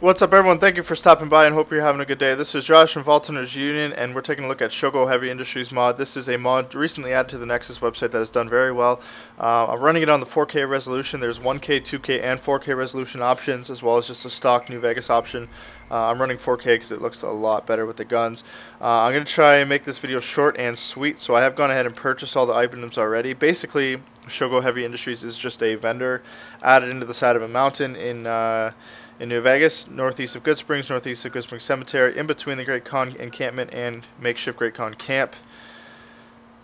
What's up, everyone? Thank you for stopping by and hope you're having a good day. This is Josh from Vaulters Union, and we're taking a look at Shogo Heavy Industries mod. This is a mod recently added to the Nexus website that has done very well. I'm running it on the 4K resolution. There's 1K, 2K, and 4K resolution options, as well as just a stock New Vegas option. I'm running 4K because it looks a lot better with the guns. I'm going to try and make this video short and sweet, so I have gone ahead and purchased all the items already. Basically, Shogo Heavy Industries is just a vendor added into the side of a mountain in New Vegas, northeast of Good Springs, northeast of Good Springs Cemetery, in between the Great Khan encampment and makeshift Great Khan camp.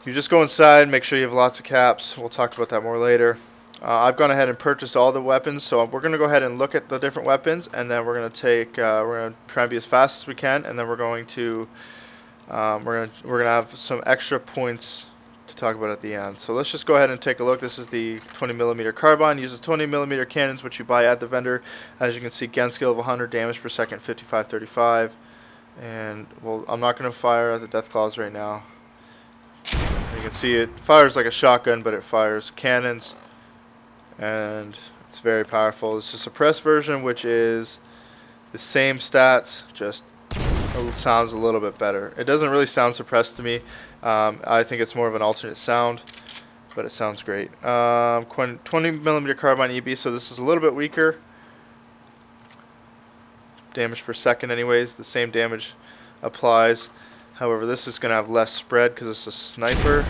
You just go inside, make sure you have lots of caps. We'll talk about that more later. I've gone ahead and purchased all the weapons, so we're going to go ahead and look at the different weapons, and then we're going to try and be as fast as we can, and then we're going to have some extra points to talk about at the end. So let's just go ahead and take a look. This is the 20mm carbine. Uses 20mm cannons, which you buy at the vendor. As you can see, gun skill of 100, damage per second 55-35. And well, I'm not going to fire at the death claws right now. You can see it fires like a shotgun, but it fires cannons, and it's very powerful. This is a suppressed version, which is the same stats, just it sounds a little bit better. It doesn't really sound suppressed to me. I think it's more of an alternate sound, but it sounds great. 20mm carbine EB, so this is a little bit weaker. Damage per second anyways, the same damage applies. However, this is going to have less spread because it's a sniper.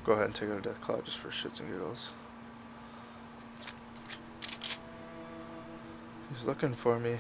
Go ahead and take out a death cloud just for shits and giggles. He's looking for me.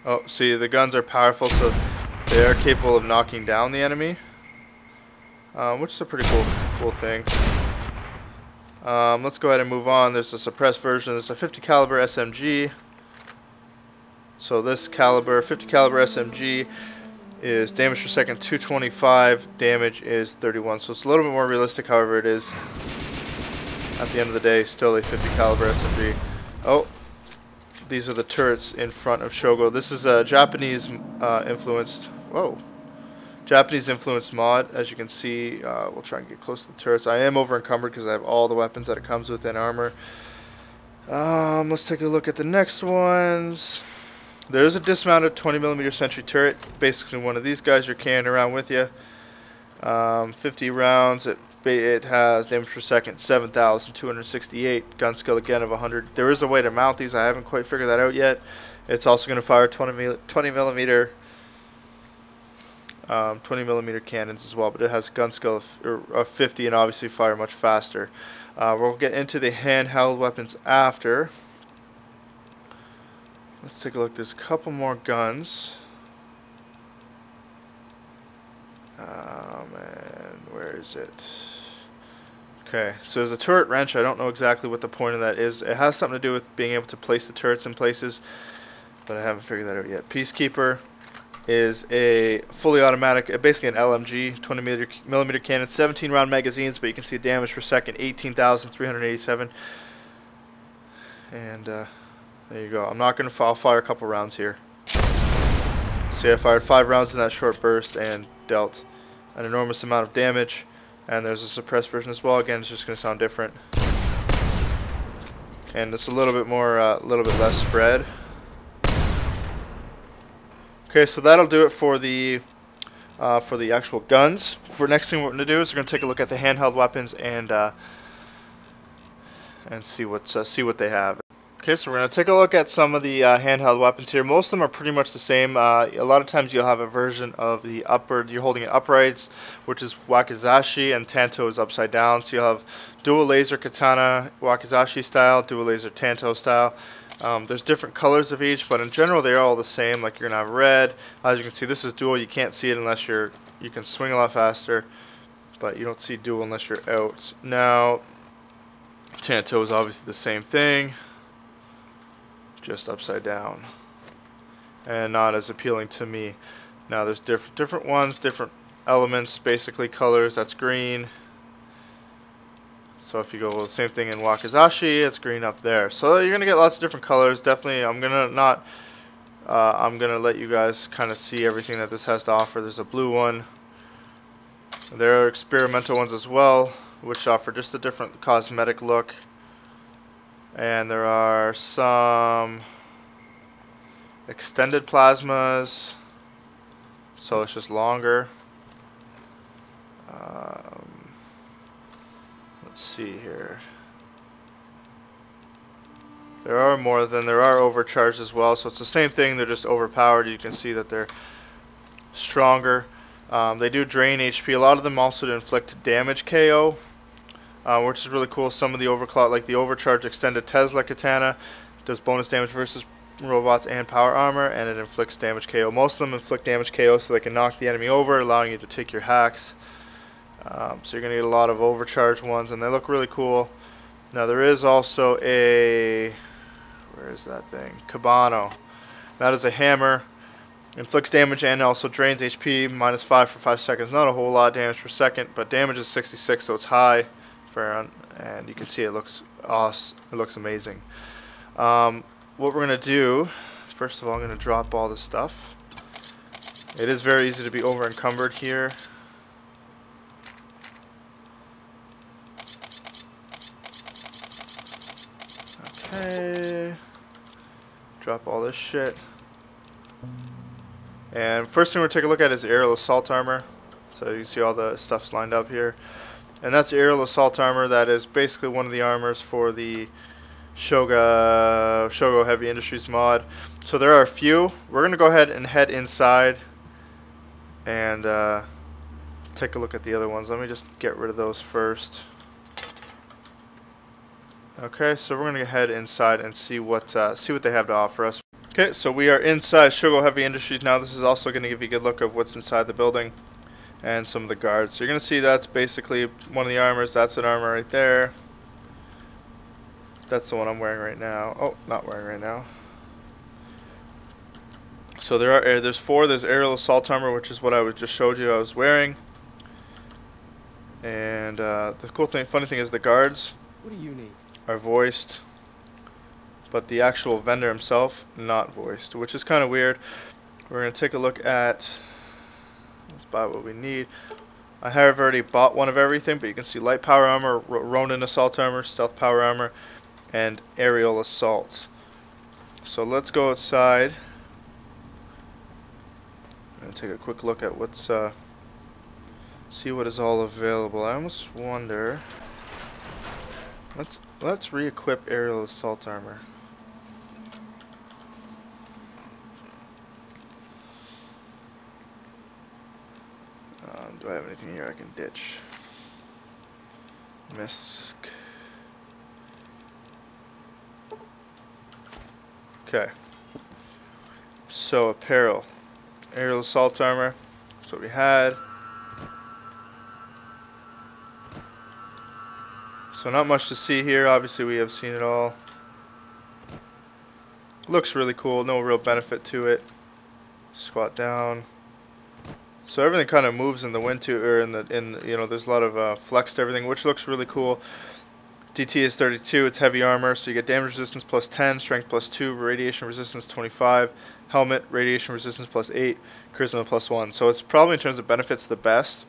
Oh, see, the guns are powerful, so they are capable of knocking down the enemy, which is a pretty cool thing. Let's go ahead and move on. There's a suppressed version. There's a 50 caliber SMG. So this caliber, 50 caliber SMG, is damage per second 225, damage is 31. So it's a little bit more realistic. However, it is at the end of the day still a 50 caliber SMG. Oh, these are the turrets in front of Shogo. This is a Japanese influenced. Japanese influenced mod. As you can see, we'll try and get close to the turrets. I am over encumbered because I have all the weapons that it comes with in armor. Let's take a look at the next ones. There's a dismounted 20mm Sentry turret, basically one of these guys you're carrying around with you. 50 rounds. It has damage per second 7,268. Gun skill again of 100. There is a way to mount these. I haven't quite figured that out yet. It's also going to fire 20mm cannons as well, but it has a gun skill of 50 and obviously fire much faster. We'll get into the handheld weapons after. Let's take a look. There's a couple more guns. And where is it? Okay, so there's a turret wrench. I don't know exactly what the point of that is. It has something to do with being able to place the turrets in places, but I haven't figured that out yet. Peacekeeper is a fully automatic, basically an LMG, 20mm cannon, 17 round magazines, but you can see damage per second, 18,387. And there you go. I'm not going to I'll fire a couple rounds here. See, I fired 5 rounds in that short burst and dealt an enormous amount of damage. And there's a suppressed version as well. Again, it's just going to sound different. And it's a little bit more, a little bit less spread. Okay, so that'll do it for the actual guns. For next thing we're going to do is we're going to take a look at the handheld weapons and see what they have. Okay, so we're going to take a look at some of the handheld weapons here. Most of them are pretty much the same. A lot of times you'll have a version of the upward, you're holding it upright, which is wakizashi, and tanto is upside down. So you'll have dual laser katana, wakizashi style, dual laser tanto style. There's different colors of each, but in general they're all the same. Like you're going to have red. As you can see, this is dual. You can't see it unless you can swing a lot faster, but you don't see dual unless you're out. Now, tanto is obviously the same thing, just upside down, and not as appealing to me. Now there's different ones, different elements, basically colors. That's green. So if you go with the same thing in wakizashi, it's green up there. So you're gonna get lots of different colors. Definitely, I'm gonna not I'm going to let you guys kind of see everything that this has to offer. There's a blue one. There are experimental ones as well, which offer just a different cosmetic look. And there are some extended plasmas, so it's just longer. Let's see here. There are more than there are overcharged as well, so it's the same thing, they're just overpowered. You can see that they're stronger. They do drain HP. A lot of them also inflict damage KO, which is really cool. Some of the overclock, like the overcharged extended Tesla katana, does bonus damage versus robots and power armor, and it inflicts damage KO. Most of them inflict damage KO so they can knock the enemy over, allowing you to take your hacks. So you're going to get a lot of overcharged ones, and they look really cool. Now there is also a, where is that thing? Cabano. That is a hammer. Inflicts damage and also drains HP, -5 for 5 seconds. Not a whole lot of damage per second, but damage is 66, so it's high. And you can see it looks awesome. It looks amazing. What we're going to do, first of all, I'm going to drop all this stuff. It is very easy to be over encumbered here. Okay. Drop all this shit. And first thing we're going to take a look at is aerial assault armor. So you see all the stuff's lined up here. And that's aerial assault armor. That is basically one of the armors for the Shogo Heavy Industries mod. So there are a few. We're going to go ahead and head inside and take a look at the other ones. Let me just get rid of those first. Okay, so we're going to head inside and see what they have to offer us. Okay, so we are inside Shogo Heavy Industries now. This is also going to give you a good look of what's inside the building and some of the guards. So you're going to see that's basically one of the armors. That's an armor right there. That's the one I'm wearing right now. Oh, not wearing right now. So there's four. There's aerial assault armor, which is what I just showed you I was wearing. And the funny thing is the guards. What do you need? Are voiced, but the actual vendor himself not voiced, which is kind of weird. We're going to take a look at, let's buy what we need. I have already bought one of everything, but you can see light power armor, Ronin assault armor, stealth power armor, and aerial assault. So let's go outside and take a quick look at what's see what is all available. I almost wonder, let's re-equip aerial assault armor. Do I have anything here I can ditch? Misk. Okay. So apparel, aerial assault armor. That's what we had. So not much to see here. Obviously we have seen it all. Looks really cool. No real benefit to it. Squat down. So everything kind of moves in the wind too, or you know, there's a lot of flex to everything, which looks really cool. DT is 32. It's heavy armor, so you get damage resistance plus 10, strength plus 2, radiation resistance 25, helmet radiation resistance plus 8, charisma plus 1. So it's probably in terms of benefits the best,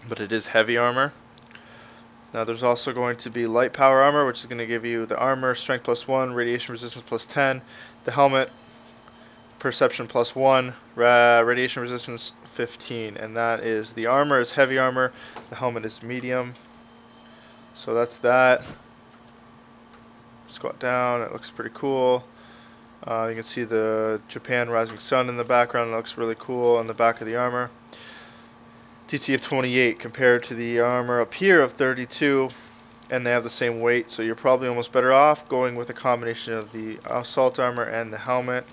but it is heavy armor. Now there's also going to be light power armor, which is going to give you the armor, strength plus 1, radiation resistance plus 10, the helmet, perception plus 1, radiation resistance 15, and that is, the armor is heavy armor, the helmet is medium. So that's that. Squat down, it looks pretty cool. You can see the Japan rising sun in the background. It looks really cool on the back of the armor. DT of 28 compared to the armor up here of 32, and they have the same weight, so you're probably almost better off going with a combination of the assault armor and the helmet.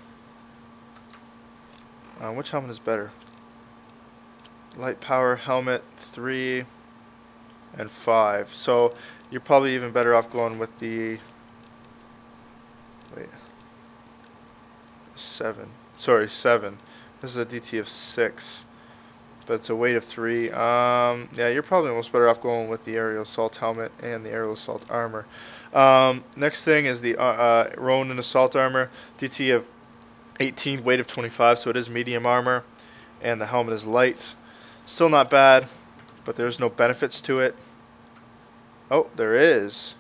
Which helmet is better? Light power helmet 3 and 5. So you're probably even better off going with the 7. Sorry, 7. This is a DT of 6, but it's a weight of 3. Yeah, you're probably almost better off going with the aerial assault helmet and the aerial assault armor. Next thing is the Ronin assault armor, DT of 18, weight of 25, so it is medium armor, and the helmet is light. Still not bad, but there's no benefits to it. Oh, there is.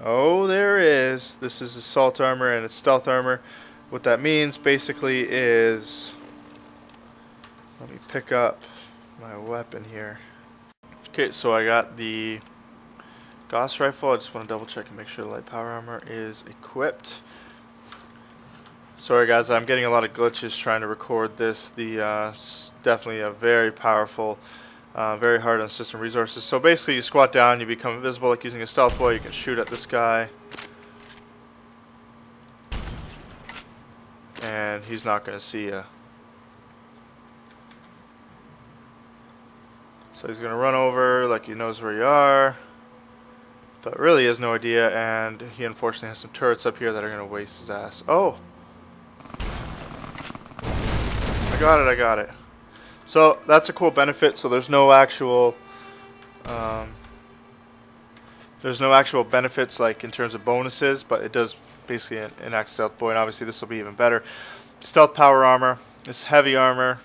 Oh, there is. This is assault armor and it's stealth armor. What that means basically is, let me pick up my weapon here. Okay, so I got the Gauss rifle. I just want to double check and make sure the light power armor is equipped. Sorry guys, I'm getting a lot of glitches trying to record this. It's definitely a very powerful, very hard on system resources. So basically you squat down, you become invisible like using a stealth boy. You can shoot at this guy. And he's not going to see you. So he's going to run over like he knows where you are. But really he has no idea, and he unfortunately has some turrets up here that are going to waste his ass. Oh! I got it. So that's a cool benefit. So there's no actual benefits like in terms of bonuses, but it does basically enact stealth boy, and obviously this will be even better. Stealth power armor. This heavy armor,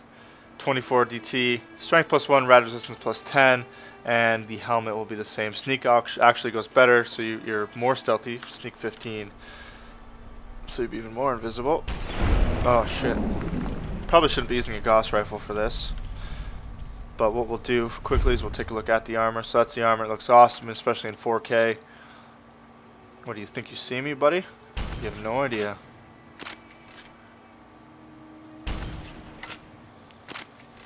24 DT, strength +1, rad resistance +10, and the helmet will be the same. Sneak actually goes better, so you're more stealthy. Sneak 15, so you'll be even more invisible. Oh shit. Probably shouldn't be using a Gauss rifle for this. But what we'll do quickly is we'll take a look at the armor. So that's the armor. It looks awesome, especially in 4K. What do you think? You see me, buddy? You have no idea. Where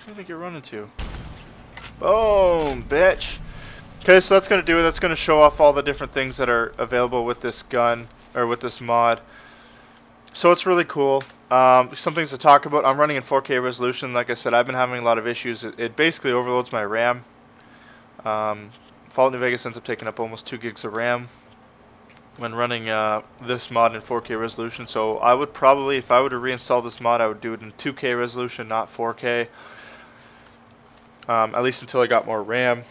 do you think you're running to? Boom, bitch. Okay, so that's going to do it. That's going to show off all the different things that are available with this gun, or with this mod. So it's really cool. Some things to talk about. I'm running in 4K resolution. Like I said, I've been having a lot of issues. It basically overloads my RAM. Fallout New Vegas ends up taking up almost 2 gigs of RAM when running this mod in 4K resolution. So I would probably, if I were to reinstall this mod, I would do it in 2K resolution, not 4K. At least until I got more RAM.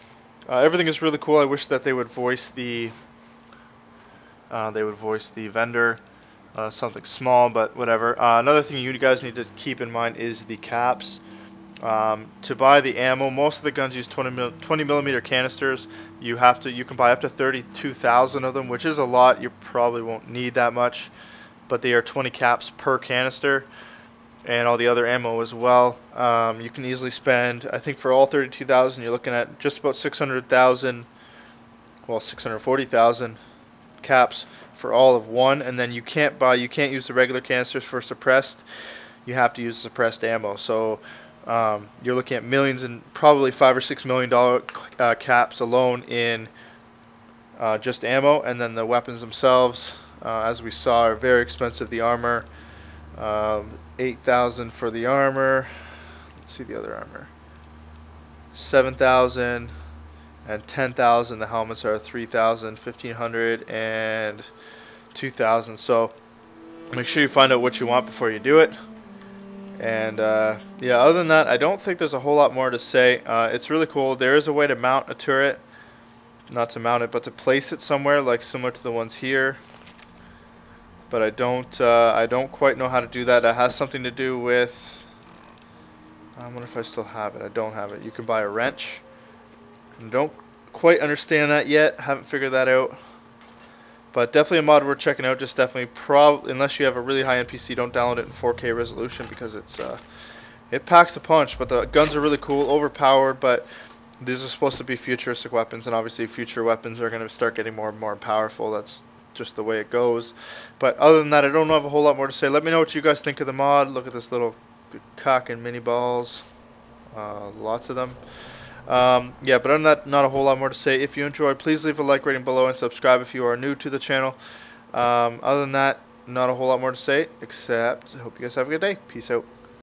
Everything is really cool. I wish that they would voice the vendor. Something small, but whatever. Another thing you guys need to keep in mind is the caps. To buy the ammo, most of the guns use 20 millimeter canisters. You can buy up to 32,000 of them, which is a lot. You probably won't need that much, but they are 20 caps per canister, and all the other ammo as well. You can easily spend, I think for all 32,000, you're looking at just about 600,000, well 640,000 caps for all of one. And then you can't use the regular canisters for suppressed. You have to use suppressed ammo. So you're looking at millions, and probably $5 or $6 million caps alone in just ammo. And then the weapons themselves, as we saw, are very expensive. The armor, 8,000 for the armor. Let's see the other armor, 7,000 and 10,000. The helmets are 3,000, 1,500, and 2,000. So make sure you find out what you want before you do it. And yeah, other than that, I don't think there's a whole lot more to say. It's really cool. There is a way to mount a turret, not to mount it, but to place it somewhere, like similar to the ones here. But I don't quite know how to do that. It has something to do with, I wonder if I still have it. I don't have it. You can buy a wrench. I don't quite understand that yet. Haven't figured that out. But definitely a mod worth checking out. Just definitely, unless you have a really high-end PC, don't download it in 4K resolution, because it packs a punch. But the guns are really cool, overpowered. But these are supposed to be futuristic weapons, and obviously future weapons are going to start getting more and more powerful. That's just the way it goes. But other than that, I don't have a whole lot more to say. Let me know what you guys think of the mod. Look at this little cock and mini balls. Lots of them. Yeah, but other than that, not a whole lot more to say. If you enjoyed, please leave a like, rating below, and subscribe if you are new to the channel. Other than that, not a whole lot more to say, except I hope you guys have a good day. Peace out.